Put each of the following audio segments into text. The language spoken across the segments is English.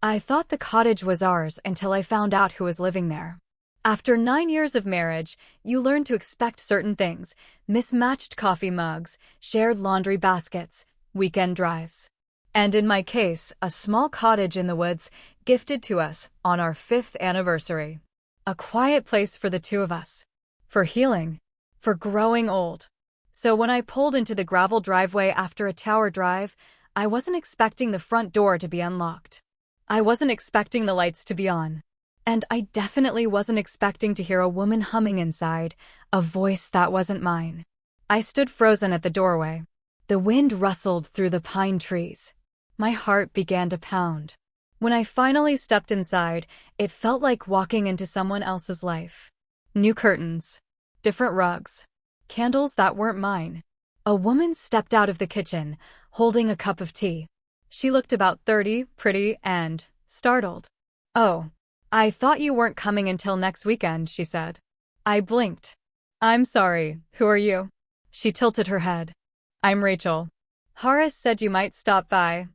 I thought the cottage was ours until I found out who was living there. After 9 years of marriage, you learn to expect certain things: mismatched coffee mugs, shared laundry baskets, weekend drives. And in my case, a small cottage in the woods, gifted to us on our 5th anniversary. A quiet place for the two of us. For healing. For growing old. So when I pulled into the gravel driveway after a tower drive, I wasn't expecting the front door to be unlocked. I wasn't expecting the lights to be on. And I definitely wasn't expecting to hear a woman humming inside, a voice that wasn't mine. I stood frozen at the doorway. The wind rustled through the pine trees. My heart began to pound. When I finally stepped inside, it felt like walking into someone else's life. New curtains. Different rugs. Candles that weren't mine. A woman stepped out of the kitchen, holding a cup of tea. She looked about 30, pretty, and startled. "Oh, I thought you weren't coming until next weekend," she said. I blinked. "I'm sorry, who are you?" She tilted her head. "I'm Rachel. Horace said you might stop by."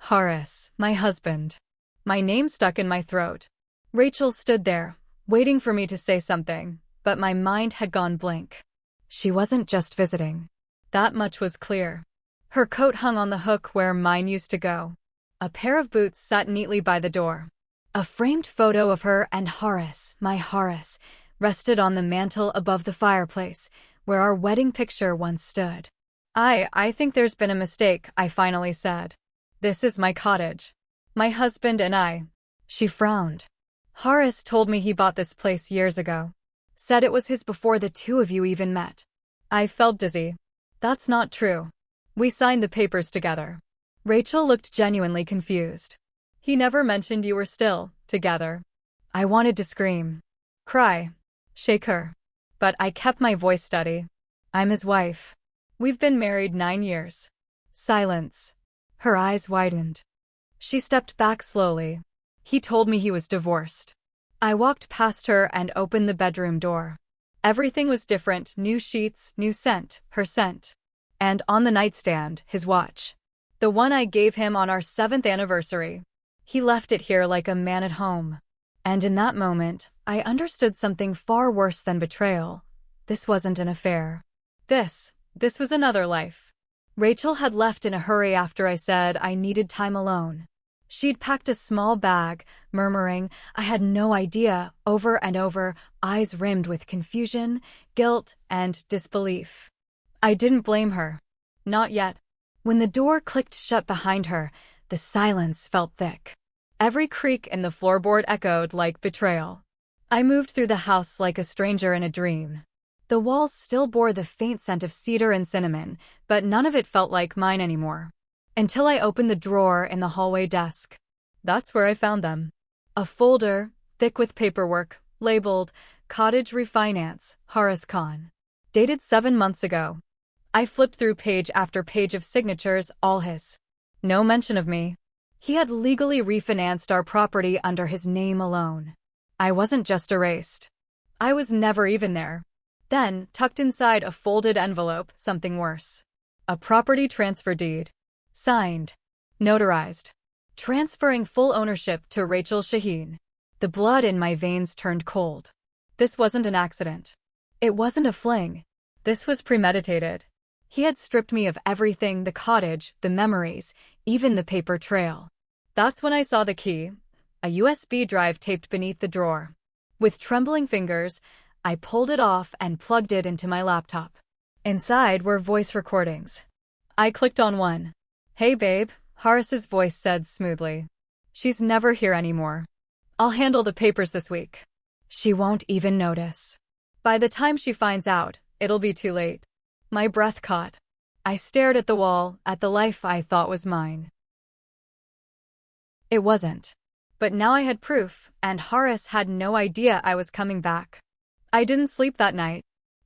Horace, my husband. My name stuck in my throat. Rachel stood there, waiting for me to say something, but my mind had gone blank. She wasn't just visiting. That much was clear. Her coat hung on the hook where mine used to go. A pair of boots sat neatly by the door. A framed photo of her and Horace, my Horace, rested on the mantel above the fireplace, where our wedding picture once stood. I think there's been a mistake," I finally said. "This is my cottage. My husband and I." She frowned. "Horace told me he bought this place years ago. Said it was his before the two of you even met." I felt dizzy. "That's not true. We signed the papers together." Rachel looked genuinely confused. "He never mentioned you were still together." I wanted to scream. Cry. Shake her. But I kept my voice steady. "I'm his wife. We've been married 9 years. Silence. Her eyes widened. She stepped back slowly. "He told me he was divorced." I walked past her and opened the bedroom door. Everything was different: new sheets, new scent, her scent. And on the nightstand, his watch. The one I gave him on our 7th anniversary. He left it here like a man at home. And in that moment, I understood something far worse than betrayal. This wasn't an affair. This was another life. Rachel had left in a hurry after I said I needed time alone. She'd packed a small bag, murmuring, "I had no idea," over and over, eyes rimmed with confusion, guilt, and disbelief. I didn't blame her. Not yet. When the door clicked shut behind her, the silence felt thick. Every creak in the floorboard echoed like betrayal. I moved through the house like a stranger in a dream. The walls still bore the faint scent of cedar and cinnamon, but none of it felt like mine anymore. Until I opened the drawer in the hallway desk. That's where I found them. A folder, thick with paperwork, labeled Cottage Refinance, Horace Khan. Dated 7 months ago. I flipped through page after page of signatures, all his. No mention of me. He had legally refinanced our property under his name alone. I wasn't just erased. I was never even there. Then, tucked inside a folded envelope, something worse. A property transfer deed. Signed. Notarized. Transferring full ownership to Rachel Shaheen. The blood in my veins turned cold. This wasn't an accident. It wasn't a fling. This was premeditated. He had stripped me of everything: the cottage, the memories, even the paper trail. That's when I saw the key, a USB drive taped beneath the drawer. With trembling fingers, I pulled it off and plugged it into my laptop. Inside were voice recordings. I clicked on one. "Hey babe," Horace's voice said smoothly. "She's never here anymore. I'll handle the papers this week. She won't even notice. By the time she finds out, it'll be too late." My breath caught. I stared at the wall, at the life I thought was mine. It wasn't. But now I had proof, and Horace had no idea I was coming back. I didn't sleep that night.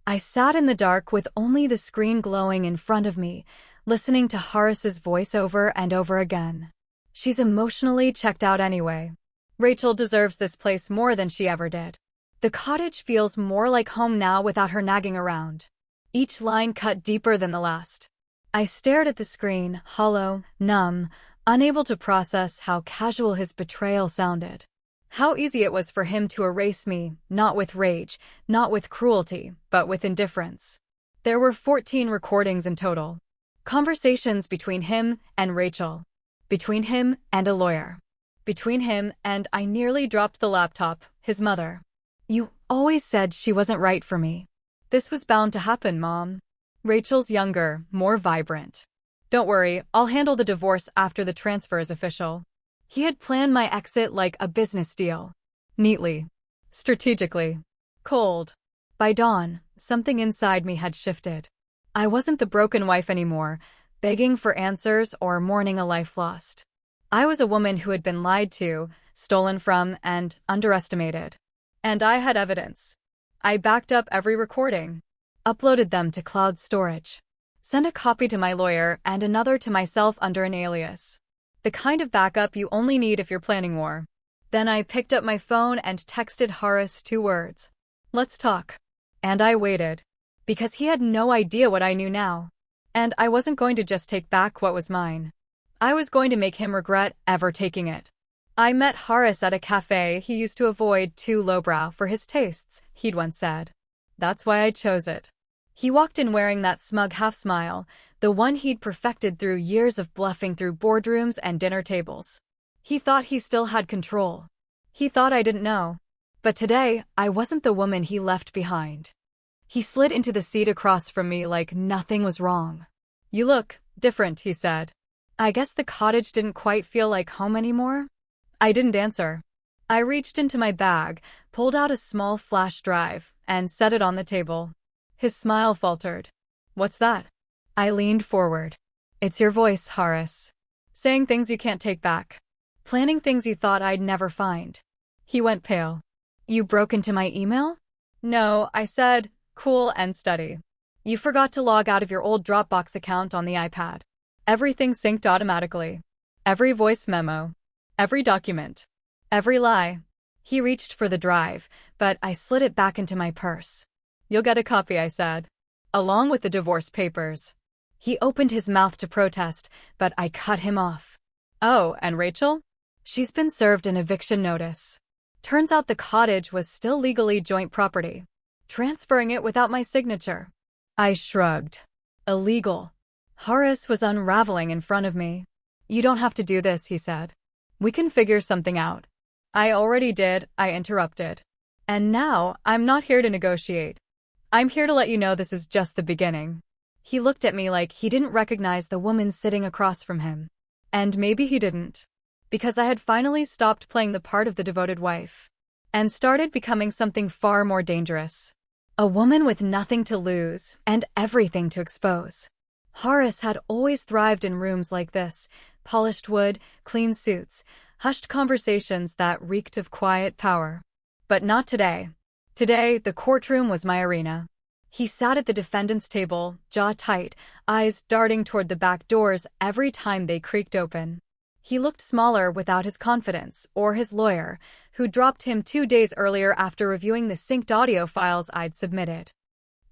I sat in the dark with only the screen glowing in front of me, listening to Horace's voice over and over again. "She's emotionally checked out anyway. Rachel deserves this place more than she ever did. The cottage feels more like home now without her nagging around." Each line cut deeper than the last. I stared at the screen, hollow, numb, unable to process how casual his betrayal sounded. How easy it was for him to erase me, not with rage, not with cruelty, but with indifference. There were 14 recordings in total. Conversations between him and Rachel. Between him and a lawyer. Between him and, I nearly dropped the laptop, his mother. You always said she wasn't right for me. This was bound to happen, Mom. Rachel's younger, more vibrant. Don't worry, I'll handle the divorce after the transfer is official. He had planned my exit like a business deal. Neatly. Strategically. Cold. By dawn, something inside me had shifted. I wasn't the broken wife anymore, begging for answers or mourning a life lost. I was a woman who had been lied to, stolen from, and underestimated. And I had evidence. I backed up every recording. Uploaded them to cloud storage. Sent a copy to my lawyer and another to myself under an alias. The kind of backup you only need if you're planning war. Then I picked up my phone and texted Horace 2 words. Let's talk. And I waited. Because he had no idea what I knew now. And I wasn't going to just take back what was mine. I was going to make him regret ever taking it. I met Horace at a cafe he used to avoid, too lowbrow for his tastes, he'd once said. That's why I chose it. He walked in wearing that smug half-smile, the one he'd perfected through years of bluffing through boardrooms and dinner tables. He thought he still had control. He thought I didn't know. But today, I wasn't the woman he left behind. He slid into the seat across from me like nothing was wrong. You look different, he said. I guess the cottage didn't quite feel like home anymore? I didn't answer. I reached into my bag, pulled out a small flash drive, and set it on the table. His smile faltered. What's that? I leaned forward. It's your voice, Horace. Saying things you can't take back. Planning things you thought I'd never find. He went pale. You broke into my email? No, I said, cool and steady. You forgot to log out of your old Dropbox account on the iPad. Everything synced automatically. Every voice memo. Every document. Every lie. He reached for the drive, but I slid it back into my purse. You'll get a copy, I said. Along with the divorce papers. He opened his mouth to protest, but I cut him off. Oh, and Rachel? She's been served an eviction notice. Turns out the cottage was still legally joint property. Transferring it without my signature. I shrugged. Illegal. Horace was unraveling in front of me. You don't have to do this, he said. We can figure something out. I already did, I interrupted. And now, I'm not here to negotiate. I'm here to let you know this is just the beginning. He looked at me like he didn't recognize the woman sitting across from him. And maybe he didn't. Because I had finally stopped playing the part of the devoted wife. And started becoming something far more dangerous. A woman with nothing to lose and everything to expose. Horace had always thrived in rooms like this, polished wood, clean suits, hushed conversations that reeked of quiet power. But not today. Today, the courtroom was my arena. He sat at the defendant's table, jaw tight, eyes darting toward the back doors every time they creaked open. He looked smaller without his confidence, or his lawyer, who dropped him 2 days earlier after reviewing the synced audio files I'd submitted.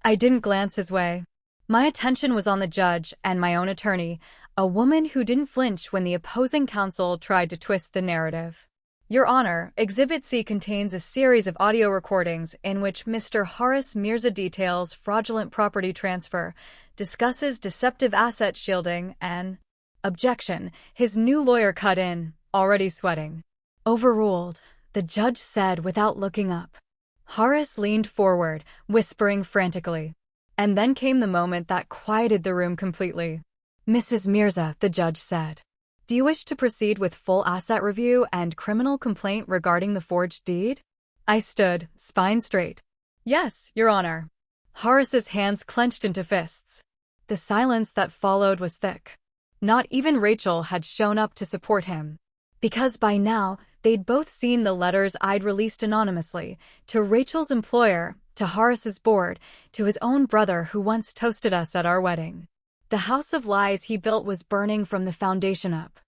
I didn't glance his way. My attention was on the judge and my own attorney, a woman who didn't flinch when the opposing counsel tried to twist the narrative. Your Honor, Exhibit C contains a series of audio recordings in which Mr. Horace Mirza details fraudulent property transfer, discusses deceptive asset shielding, and... Objection, his new lawyer cut in, already sweating. Overruled, the judge said without looking up. Horace leaned forward, whispering frantically. And then came the moment that quieted the room completely. Mrs. Mirza, the judge said. Do you wish to proceed with full asset review and criminal complaint regarding the forged deed? I stood, spine straight. Yes, Your Honor. Horace's hands clenched into fists. The silence that followed was thick. Not even Rachel had shown up to support him. Because by now, they'd both seen the letters I'd released anonymously, to Rachel's employer, to Horace's board, to his own brother who once toasted us at our wedding. The house of lies he built was burning from the foundation up.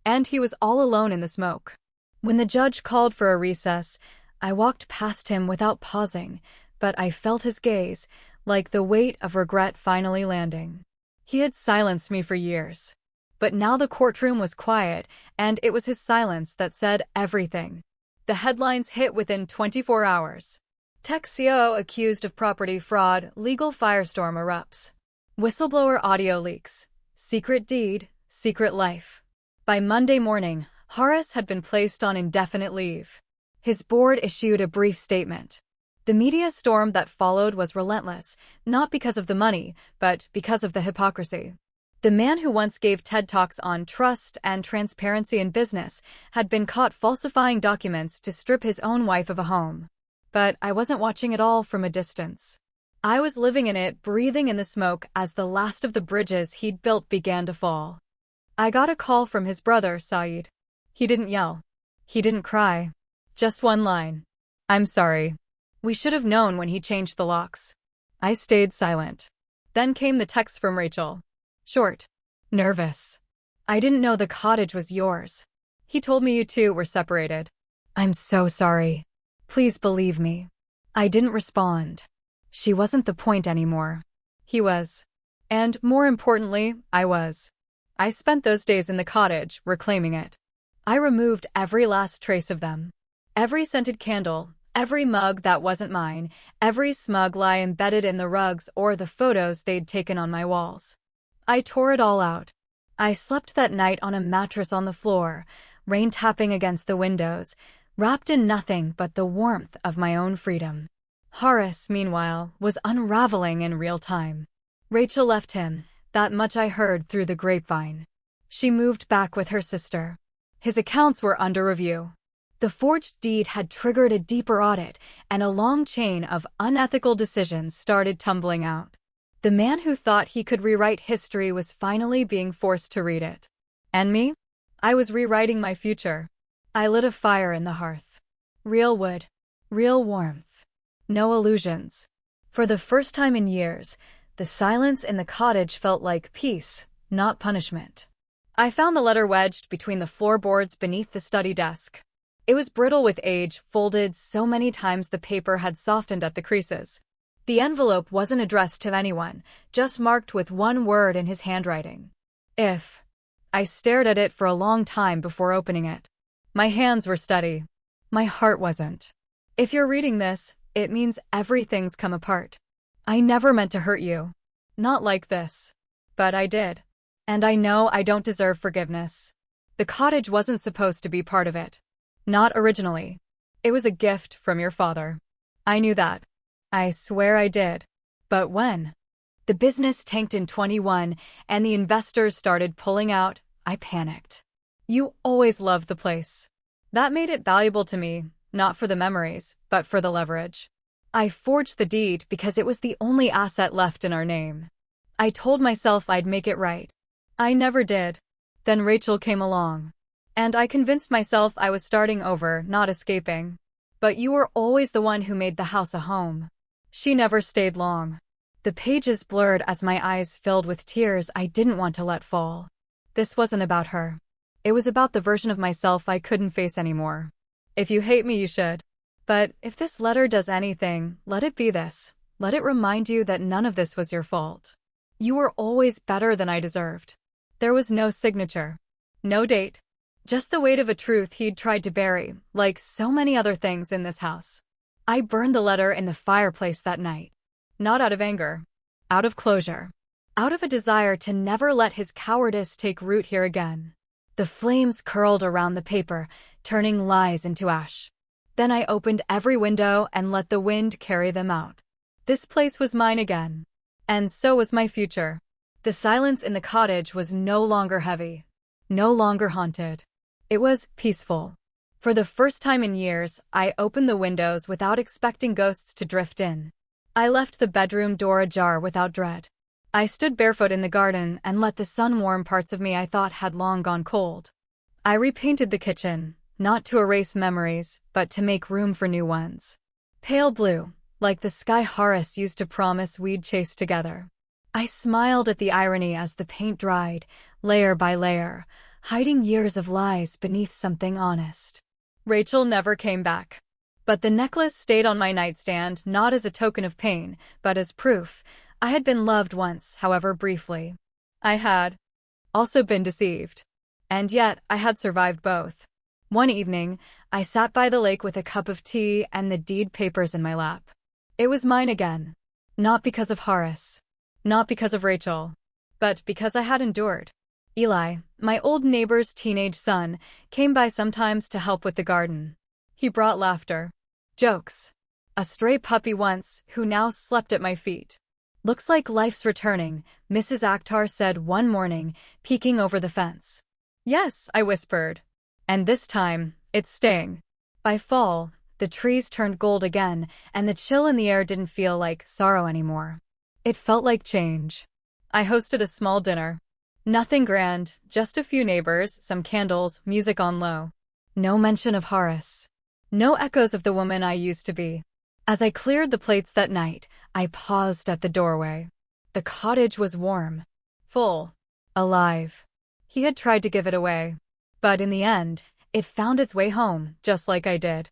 And he was all alone in the smoke. When the judge called for a recess, I walked past him without pausing, but I felt his gaze, like the weight of regret finally landing. He had silenced me for years. But now the courtroom was quiet, and it was his silence that said everything. The headlines hit within 24 hours. Tech CEO accused of property fraud, legal firestorm erupts. Whistleblower audio leaks. Secret deed, secret life. By Monday morning, Horace had been placed on indefinite leave. His board issued a brief statement. The media storm that followed was relentless, not because of the money, but because of the hypocrisy. The man who once gave TED Talks on trust and transparency in business had been caught falsifying documents to strip his own wife of a home. But I wasn't watching it all from a distance. I was living in it, breathing in the smoke as the last of the bridges he'd built began to fall. I got a call from his brother, Saeed. He didn't yell. He didn't cry. Just one line. "I'm sorry. We should have known when he changed the locks." I stayed silent. Then came the text from Rachel. Short. Nervous. "I didn't know the cottage was yours. He told me you two were separated. I'm so sorry. Please believe me." I didn't respond. She wasn't the point anymore. He was. And more importantly, I was. I spent those days in the cottage, reclaiming it. I removed every last trace of them. Every scented candle, every mug that wasn't mine, every smug lie embedded in the rugs or the photos they'd taken on my walls. I tore it all out. I slept that night on a mattress on the floor, rain tapping against the windows, wrapped in nothing but the warmth of my own freedom. Horace, meanwhile, was unraveling in real time. Rachel left him, that much I heard through the grapevine. She moved back with her sister. His accounts were under review. The forged deed had triggered a deeper audit, and a long chain of unethical decisions started tumbling out. The man who thought he could rewrite history was finally being forced to read it. And me? I was rewriting my future. I lit a fire in the hearth. Real wood. Real warmth. No illusions. For the first time in years, the silence in the cottage felt like peace, not punishment. I found the letter wedged between the floorboards beneath the study desk. It was brittle with age, folded so many times the paper had softened at the creases. The envelope wasn't addressed to anyone, just marked with one word in his handwriting. If. I stared at it for a long time before opening it. My hands were steady. My heart wasn't. If you're reading this, it means everything's come apart. I never meant to hurt you. Not like this. But I did. And I know I don't deserve forgiveness. The cottage wasn't supposed to be part of it. Not originally. It was a gift from your father. I knew that. I swear I did. But when? The business tanked in 21 and the investors started pulling out, I panicked. You always loved the place. That made it valuable to me, not for the memories, but for the leverage. I forged the deed because it was the only asset left in our name. I told myself I'd make it right. I never did. Then Rachel came along. And I convinced myself I was starting over, not escaping. But you were always the one who made the house a home. She never stayed long. The pages blurred as my eyes filled with tears I didn't want to let fall. This wasn't about her. It was about the version of myself I couldn't face anymore. If you hate me, you should. But if this letter does anything, let it be this. Let it remind you that none of this was your fault. You were always better than I deserved. There was no signature. No date. Just the weight of a truth he'd tried to bury, like so many other things in this house. I burned the letter in the fireplace that night. Not out of anger. Out of closure. Out of a desire to never let his cowardice take root here again. The flames curled around the paper, turning lies into ash. Then I opened every window and let the wind carry them out. This place was mine again. And so was my future. The silence in the cottage was no longer heavy. No longer haunted. It was peaceful. For the first time in years, I opened the windows without expecting ghosts to drift in. I left the bedroom door ajar without dread. I stood barefoot in the garden and let the sun warm parts of me I thought had long gone cold. I repainted the kitchen, not to erase memories, but to make room for new ones. Pale blue, like the sky Horace used to promise we'd chase together. I smiled at the irony as the paint dried, layer by layer, hiding years of lies beneath something honest. Rachel never came back. But the necklace stayed on my nightstand not as a token of pain, but as proof. I had been loved once, however briefly. I had. also been deceived. And yet, I had survived both. One evening, I sat by the lake with a cup of tea and the deed papers in my lap. It was mine again. Not because of Horace. Not because of Rachel. But because I had endured. Eli, my old neighbor's teenage son, came by sometimes to help with the garden. He brought laughter. Jokes. A stray puppy once, who now slept at my feet. Looks like life's returning, Mrs. Akhtar said one morning, peeking over the fence. Yes, I whispered. And this time, it's staying. By fall, the trees turned gold again, and the chill in the air didn't feel like sorrow anymore. It felt like change. I hosted a small dinner. Nothing grand, just a few neighbors, some candles, music on low. No mention of Horace. No echoes of the woman I used to be. As I cleared the plates that night, I paused at the doorway. The cottage was warm, full, alive. He had tried to give it away. But in the end, it found its way home, just like I did.